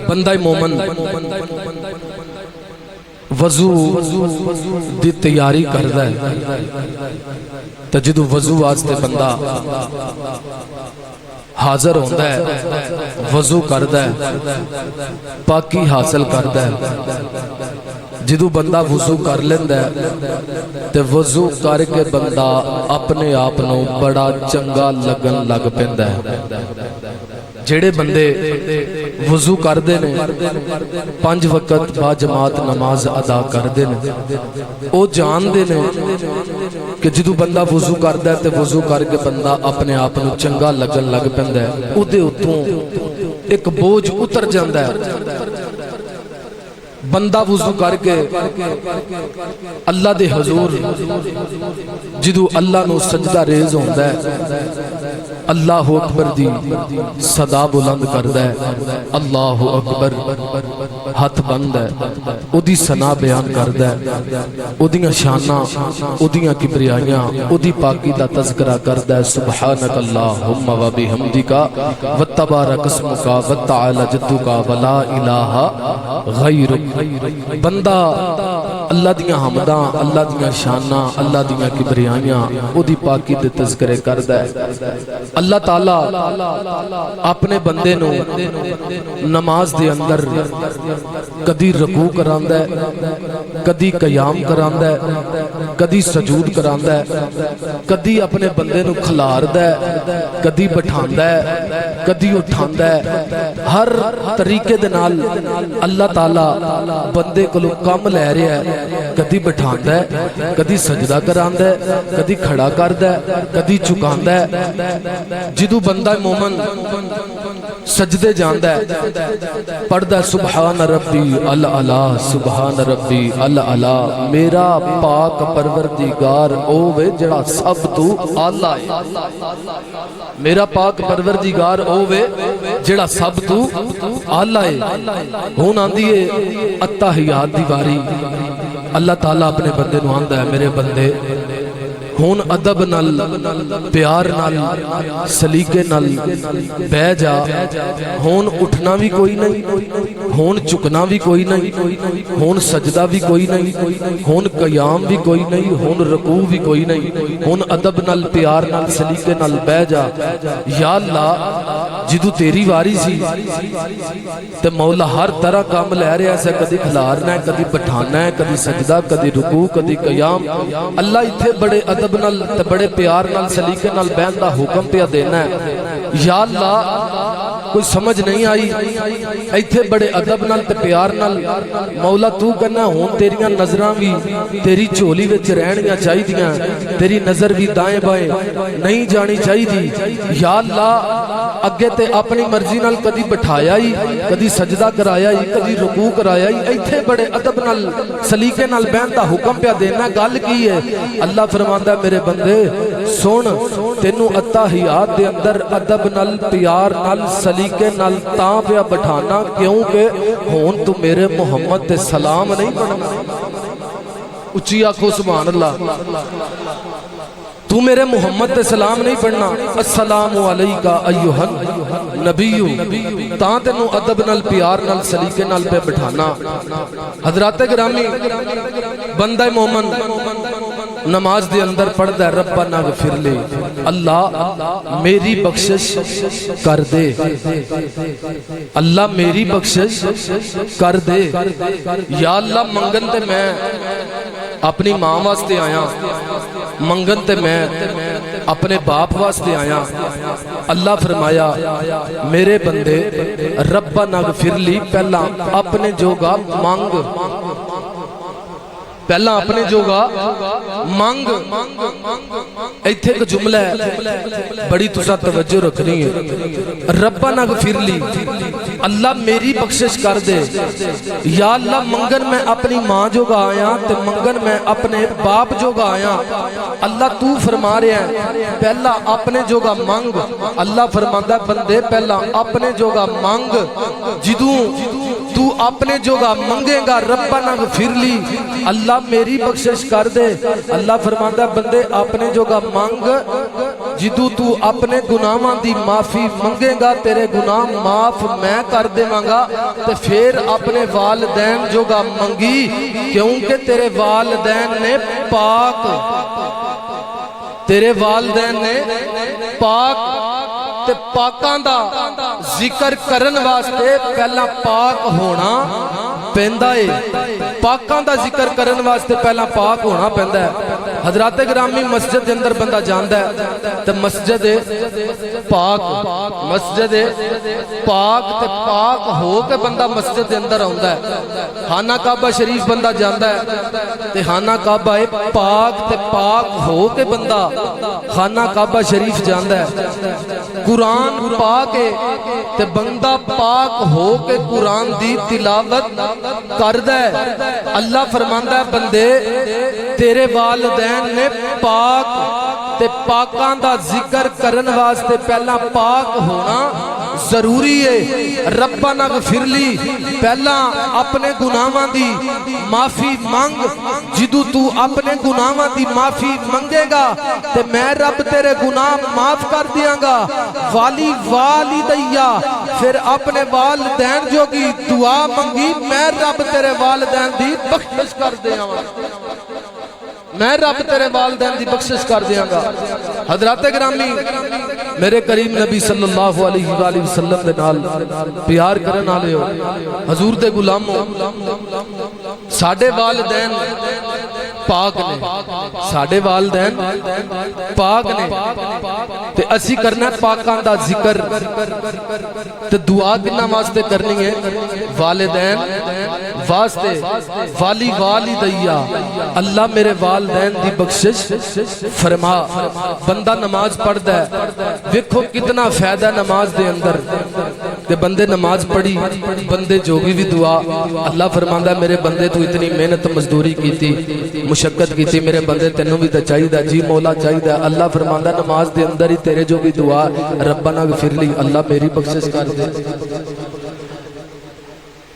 बंदा मोमन वजू दी तैयारी करदा है तो जदों वजू वास्ते बंदा हाज़र होंदा है, वजू करदा है, पाकी हासिल करदा है। जदों बंदा वजू कर लेंदा है ते वजू करके बंदा अपने आप नूं बड़ा चंगा लगन लग पैंदा है। जेड़े बंदे वजू करते ने 5 वक्त बा जमात नमाज अदा करते ने वो जानते ने कि जदों बंदा वजू करता है तो वजू करके बंदा अपने आप को चंगा लगन लग पैंदा है, उहदे उत्तों एक बोझ उतर जाता है। बंदा वजू करके अल्लाह दे हजूर जदों अल्लाह नूं सजदा रेज होंदा है, अल्लाह अकबर दी सदा बुलंद करदा है, अल्लाह अकबर हथ बंद है, उदी सना बयान करदा है, उदियां शाना, उदियां किबरियाइयां, उदी पाकी दा तज़किरा करदा है। सुबहानक अल्लाहुम्मा व बिहम्दिका व तबारक अस्मुका व तआला जद्दुका व ला इलाहा गैरुक। बंदा अल्लाह दियां हमदां, अल्लाह दियां शाना, अल्लाह दियां किबरियाइयां, उदी पाकी दे तज़किरे करदा है। अल्लाह ताला अपने बंदे नूं नमाज दे अंदर कदी रकू करांदा है, कदी कयाम करांदा है, कदी सजूद करांदा है, कदी अपने बंदे नूं खिलारदा है, कदी बिठांदा है, कदी उठांदा है। हर तरीके दे नाल अल्लाह ताला बंदे कोलों कम लै रहा है, कदी बिठांदा है, कदी सजदा करांदा है, कदी खड़ा करदा है, कदी झुकांदा है। जिदों बंदा मोमन सजदे जांदा है, पढ़दा सुबहान रब्बी अल अला, सुबहान रब्बी अल अला। मेरा पाक परवरदिगार ओवे जिहड़ा सब तो आला है, मेरा पाक परवरदिगार ओवे जिहड़ा सब तो आला है। हुण आंदी है अत्ताहियात दी वारी, अल्लाह ताला अपने बंदे नूं आंदा है, मेरे बंदे हुण अदब नाल, प्यार नाल, सलीके नाल बह जा। हुण उठना भी कोई नहीं, हुण झुकना भी कोई नहीं, हुण सजदा भी कोई नहीं, हुण कयाम भी कोई नहीं, हुण रकू भी कोई नहीं। हुण अदब नाल, प्यार नाल, सलीके नाल बह जा। या अल्लाह जदों तेरी वारी सी ते मौला हर तरह काम लै रहा है, कदी खिलारना है, कदी बिठाना है, कदी सजदा, कदी रुकू, कदी कयाम। अल्लाह इत्थे बड़े अदब नाल ते बड़े प्यार नाल, सलीके नाल बहन दा हुक्म पिया देना है। या अल्लाह कोई समझ नहीं आई, इत्थे बड़े अदब नाल ते प्यार नाल मौला तू कहना हुण तेरियां नजरां भी तेरी झोली विच रहणियां चाहीदियां, तेरी नजर भी दाएं बाएं नहीं जानी चाहिदी। या अल्लाह अगे ते अपनी मर्जी नाल कदी बिठाया ही, कदी सजदा कराया ही, कदी रुकू कराया ही, इत्थे बड़े अदब नाल, सलीके नाल बहन दा हुक्म पिया देना। गल की है? अल्लाह फरमांदा मेरे बंदे सुन, तेनू अत्ताहियात दे अंदर अदब नाल, प्यार नाल, सलीके नाल तां पिया बिठाना क्योंकि हुण तू मेरे मुहम्मद ते सलाम नहीं पढ़ना। उच्ची आखो सुभान अल्लाह। तू मेरे मुहम्मद ते सलाम नहीं पढ़ना, अस्सलामु अलैका अय्युहन नबीयु, तां तेनू अदब नाल, प्यार नाल, सलीके नाल पे बिठाना। हजरात गिरामी, बंदा मोमन नमाज दे अंदर पढ़दा है रब्बना गफिरली, अल्लाह मेरी बख्शिश कर दे, अल्लाह मेरी बख्शिश कर दे। या अल्लाह मंगन ते मैं अपनी मां वास्ते आया, मंगन ते मैं अपने बाप वास्ते आया। अल्लाह फरमाया मेरे बंदे रब्बना गफिरली, पहला अपने जोगा मंग, पहला अपने जोगा मंग। इत्थे एक जुमला है बड़ी तुसा तवज्जो रखनी है, रब्बना गफिरली, अल्लाह मेरी बख्शिश कर दे। या अल्लाह मंगन मैं अपनी मां जोगा आया, ते मंगन मैं अपने बाप जोगा आया। अल्लाह तू फरमा रहा है पहला अपने जोगा मंग। अल्लाह फरमांदा बंदे पहला अपने जोगा मंग, जिदू तू अपने जोगा मंगेगा रब्बना गफिरली, अल्लाह मेरी बख्शिश कर दे। अल्लाह फरमांदा बंदे अपने जोगा मंग, जिदू तू अपने गुनाहां दी माफ़ी मंगेगा तेरे गुनाह माफ मैं कर देवांगा। ते फिर अपने वालदैन जोगा मंगी, क्योंकि तेरे वालदैन ने पाक, तेरे वालदैन ने पाक, ते पाकां दा जिक्र करन वास्ते पहला पाक होना पैंदा है। पाकां दा जिक्र करन वास्ते पहला पाक होना पैंदा है। हजरात गिरामी मस्जिद के अंदर बंदा जांदा है ते मस्जिद पाक, मस्जिद पाक ते पाक हो के बंदा मस्जिद के अंदर आउंदा है। खाना काबा शरीफ बंदा जांदा है ते खाना काबा पाक ते पाक हो के बंदा खाना काबा शरीफ जांदा है। कुरान पाक है ते बंदा पाक हो के कुरान दी तिलावत करदा है। अल्लाह फरमांदा है बंदे तेरे वालदैन ने पाक ते पाकां दा जिक्र करन वास्ते पहला पाक होना जरूरी है। रब्बना गफिरली पहला अपने गुनाहां दी माफी मंग, जिदू तू अपने गुनाहां दी माफी मंगेगा ते मैं रब तेरे गुनाह माफ कर दियांगा। वाली वाली दैया फिर अपने वालदैन जोगी दुआ मंगी, मैं रब तेरे वालदैन दी बख्शिश कर देवांगा, मैं रब तेरे वालदैन दी बख्शिश कर देंगा। हजरात गिरामी मेरे करीम नबी सल्लल्लाहु अलैहि वसल्लम दे नाल प्यार करन वाले हो, हजूर दे गुलामो, साडे वालदैन पाक ने, साडे वालदैन पाक ने ते असी करना पाकां दा जिक्र ते दुआ किन्ना वास्ते करनी है? वालिदैन वास्ते। वाली वाली दैया अल्लाह मेरे वालदैन दी बख्शिश फरमा। बंदा नमाज पढ़दा है, देखो कितना फायदा नमाज दे अंदर। ते बंदे नमाज पढ़ी, बंदे जोगी भी दुआ। अल्लाह फरमांदा मेरे बंदे तू इतनी मेहनत मजदूरी कीती, मुशक्कत कीती, मेरे बंदे तेनू भी तो चाहिए, जी मौला चाहिए। अल्लाह फरमांदा नमाज दे अंदर ही तेरे जोगी दुआ, रब्बना गफिरली, अल्लाह मेरी बख्शिश कर दे।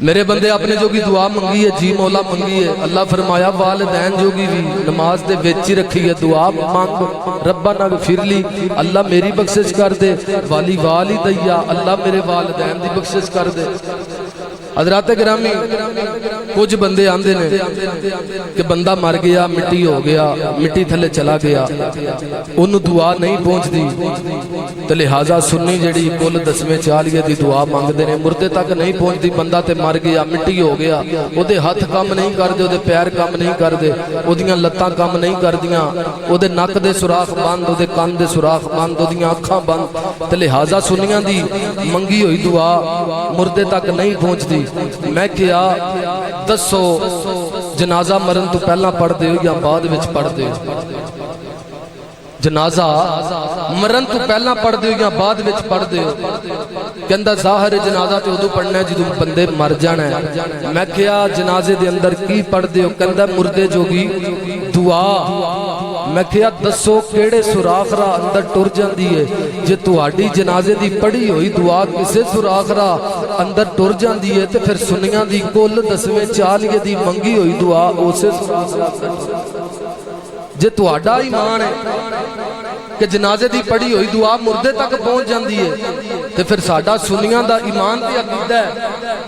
मेरे बंदे अपने जोगी दुआ मंगी है, जी मौला मंगी है। अल्लाह फरमाया वालिदैन जोगी भी नमाज दे विच ही रखी है, दुआ मंग, रब्बना गफिरली, अल्लाह मेरी बख्शिश कर दे। वाली वाली दैया अल्लाह मेरे वालिदैन दी बख्शिश कर दे। हजरात गिरामी कुछ बंदे आंदे ने कि बंदा मर गया, मिट्टी हो गया, मिट्टी थले चला गया, उन्होंने दुआ नहीं पहुंचती, तो लिहाजा सुन्नी जड़ी कुल 10वें चालिए की दुआ मंगते हैं, मुर्दे तक नहीं पहुंचती। बंदा तो मर गया, मिट्टी हो गया, वो हाथ काम नहीं करते, वो पैर काम नहीं करते, वो लत्तां काम नहीं करदियां, वो नक दे सुराख बंद, वो कान दे सुराख बंद, वो अखां बंद, तो लिहाजा सुन्नियां दी मंगी हुई दुआ मुर्दे तक नहीं पहुंचती। मैं क्या दसो जनाजा मरन तो पहला पढ़ते हो या बाद विच पढ़ते हो? जनाजा मरन तो पहला पढ़ते हो या बाद विच पढ़ते हो? कहंदा ज़ाहिर जनाजा तो उदों पढ़ना है जो बंदे मर जाना है। मैं क्या जनाजे दे अंदर की पढ़ते हो? कहंदा मुर्दे जोगी दुआ। मैं क्या दसो केड़े सुराख रा अंदर टुर जाती है? जे तुहाडी जनाजे दी पढ़ी हुई दुआ किसी सुराख रा अंदर टुर जाती है तो फिर सुनिया दी कुल 10वें चालिए दी मंगी हुई दुआ उसे सुराख रा। जे तुहाडा ईमान है कि जनाजे दी पढ़ी हुई दुआ मुर्दे तक पहुंच जाती है तो फिर साडा सुनिया दा ईमान ते अकीदा है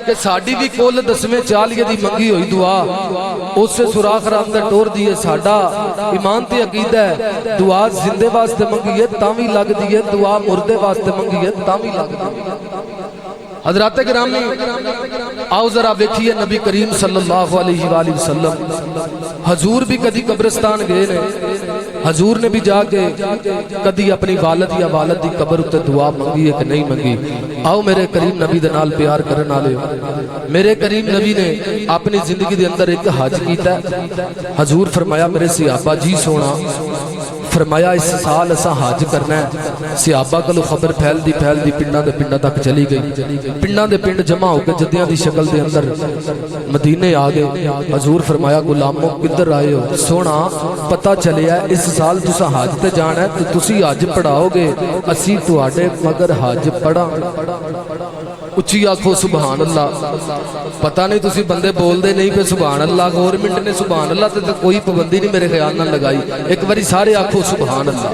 कि साडी भी कुल 10वें चालिए दी मंगी हुई दुआ उसे सुराख रा अंदर टोर दी है। साडा ईमान ते अकीदा है दुआ जिंदे वास्ते मंगी है तां भी लगदी है, दुआ मुर्दे वास्ते मंगी है तां भी लगदी है। हजरात गिरामी आओ जरा देखिए नबी करीम सल्लल्लाहु अलैहि वसल्लम हजूर भी कदी कब्रिस्तान गए ने, हजूर ने भी जाके कदी अपनी वालद या वालद की कब्र उत्ते दुआ मंगी है कि नहीं मंगी? आओ मेरे करीम नबी दे नाल प्यार करन वाले, मेरे करीम नबी ने अपनी जिंदगी के अंदर एक हज किया। हजूर फरमाया मेरे सहाबा जी सोना, फरमाया इस साल असा हज करना है। सहाबा को खबर फैलती फैलती पिंडा के पिंडा तक चली गई, पिंडा के पिंड जमा होकर जदियां की शक्ल के अंदर मदीने आ गए। हजूर फरमाया गुलामों किधर आए हो? सोना पता चलिया इस साल तुसा हज ते जाना है तो तुसी हज पढ़ाओगे, असी तुहाडे मगर हज पढ़ा। उच्ची आखो सुभान अल्लाह। पता नहीं तुसी बंदे बोलते नहीं पे सुभान अल्लाह, गवर्नमेंट ने सुभान अल्लाह ते कोई पाबंदी नहीं मेरे ख्याल नाल लगाई। एक बारी सारे आखो सुभान अल्लाह।